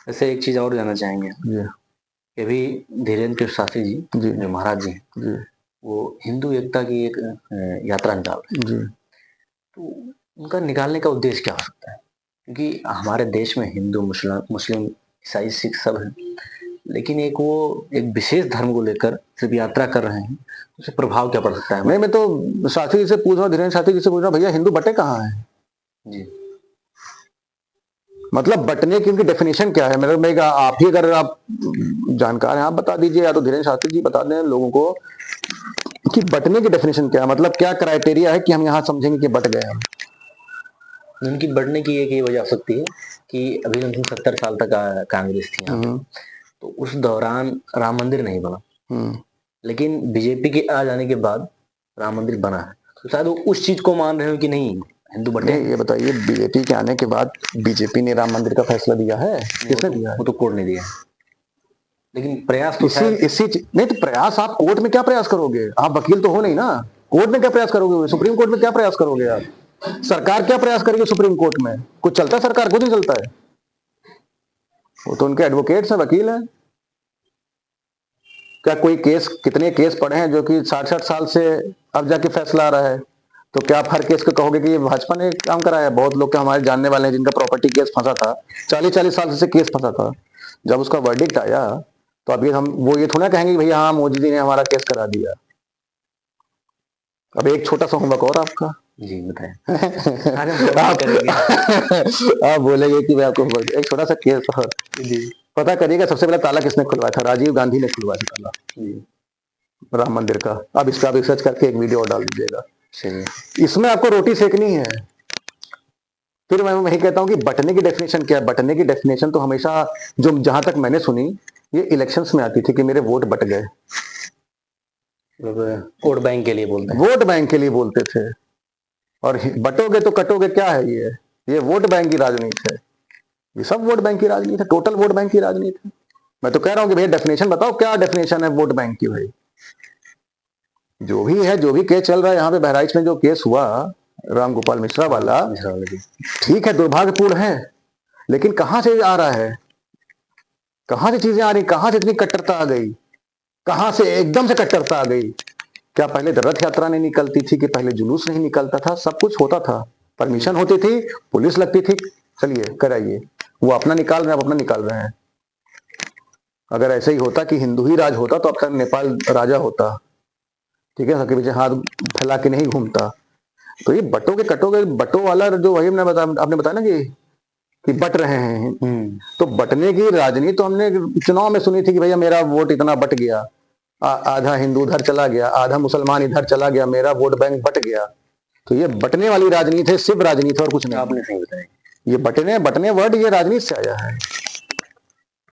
वैसे एक चीज और जानना चाहेंगे जी कि अभी धीरेन्द्र शास्त्री जी जी जो महाराज जी हैं जी वो हिंदू एकता की एक यात्रा निकाल रहे हैं। जी तो उनका निकालने का उद्देश्य क्या हो सकता है? क्योंकि हमारे देश में हिंदू मुस्लिम मुस्लिम ईसाई सिख सब हैं, लेकिन एक वो एक विशेष धर्म को लेकर सिर्फ यात्रा कर रहे हैं, उससे प्रभाव क्या पड़ सकता है? नहीं, मैं तो शास्त्री जी से पूछ रहा हूँ, धीरेन्द्र शास्त्री जी से पूछ रहा हूँ, भैया हिंदू बटे कहाँ हैं? जी मतलब बटने की उनकी डेफिनेशन क्या है? मतलब मैं आप ही अगर आप जानकार हैं आप बता दीजिए, या तो धीरेन्द्र शास्त्री जी बता दें लोगों को कि बटने की डेफिनेशन क्या है, मतलब क्या क्राइटेरिया है कि हम यहाँ समझेंगे कि बट गए हम। उनकी बढ़ने की एक ये वजह हो सकती है कि अभी 70 साल तक कांग्रेस थी यहाँ पे, तो उस दौरान राम मंदिर नहीं बना, लेकिन बीजेपी के आ जाने के बाद राम मंदिर बना है, तो शायद वो उस चीज को मान रहे हो कि नहीं हिंदू बटे। नहीं, ये बताइए बीजेपी के आने के बाद बीजेपी ने राम मंदिर का फैसला दिया है? किसने दिया है? वो तो कोर्ट ने दिया है, लेकिन प्रयास तो इसी इसी नहीं तो प्रयास, आप कोर्ट में क्या प्रयास करोगे? आप वकील तो हो नहीं ना, कोर्ट में क्या प्रयास करोगे? सुप्रीम कोर्ट में क्या प्रयास करोगे आप? सरकार क्या प्रयास करेगी सुप्रीम कोर्ट में? कुछ चलता है? सरकार कुछ नहीं चलता है, वो तो उनके एडवोकेट्स हैं, वकील हैं। क्या कोई केस, कितने केस पड़े हैं जो कि 60-60 साल से अब जाके फैसला आ रहा है? तो क्या आप हर केस को कहोगे कि ये भाजपा ने काम कराया है? बहुत लोग के हमारे जानने वाले हैं जिनका प्रॉपर्टी केस फंसा था, 40-40 साल से केस फंसा था, जब उसका वर्डिक्ट आया तो अभी हम वो ये थोड़ा कहेंगे कि भैया हाँ मोदी जी ने हमारा केस करा दिया। अब एक छोटा सा होमवर्क और आपका। जी बताएं। आप बोलेंगे कि मैं आपको एक छोटा सा केस और जी पता करिएगा, सबसे पहले ताला किसने खुलवाया था? राजीव गांधी ने खुलवाया ताला राम मंदिर का। अब इसका रिसर्च करके एक वीडियो और डाल दीजिएगा, इसमें आपको रोटी सेकनी है। फिर मैं वही कहता हूँ कि बटने की डेफिनेशन क्या है? बटने की डेफिनेशन तो हमेशा, जो जहां तक मैंने सुनी, ये इलेक्शंस में आती थी कि मेरे वोट बट गए। वोट बैंक के लिए बोलते हैं, वोट बैंक के लिए बोलते थे। और बटोगे तो कटोगे, क्या है ये वोट बैंक की राजनीति है। ये सब वोट बैंक की राजनीति है, टोटल वोट बैंक की राजनीति है। मैं तो कह रहा हूँ कि भैया डेफिनेशन बताओ, क्या डेफिनेशन है वोट बैंक की? भाई जो भी है, जो भी केस चल रहा है यहाँ पे बहराइच में, जो केस हुआ राम गोपाल मिश्रा वाला, ठीक है दुर्भाग्यपूर्ण है, लेकिन कहां से आ रहा है? कहां से चीजें आ रही? कहां से इतनी कट्टरता आ गई? कहां से एकदम से कट्टरता आ गई? क्या पहले रथ यात्रा नहीं निकलती थी? कि पहले जुलूस नहीं निकलता था? सब कुछ होता था, परमिशन होती थी, पुलिस लगती थी, चलिए कराइए। वो अपना निकाल रहे हैं, अब अपना निकाल रहे हैं। अगर ऐसे ही होता कि हिंदू ही राज होता तो अब तक नेपाल राजा होता, ठीक है, सबके पीछे हाथ फैला के नहीं घूमता। तो ये बटो के कटोगे, बटो वाला जो वही हमने आपने बताया ना कि बट रहे हैं, तो बटने की राजनीति तो हमने चुनाव में सुनी थी कि भैया मेरा वोट इतना बट गया, आधा हिंदू उधर चला गया, आधा मुसलमान इधर चला गया, मेरा वोट बैंक बट गया। तो ये बटने वाली राजनीति है, सिर्फ राजनीति और कुछ नहीं। आपने सही बताया। ये बटने बटने वर्ड ये राजनीति से आया है।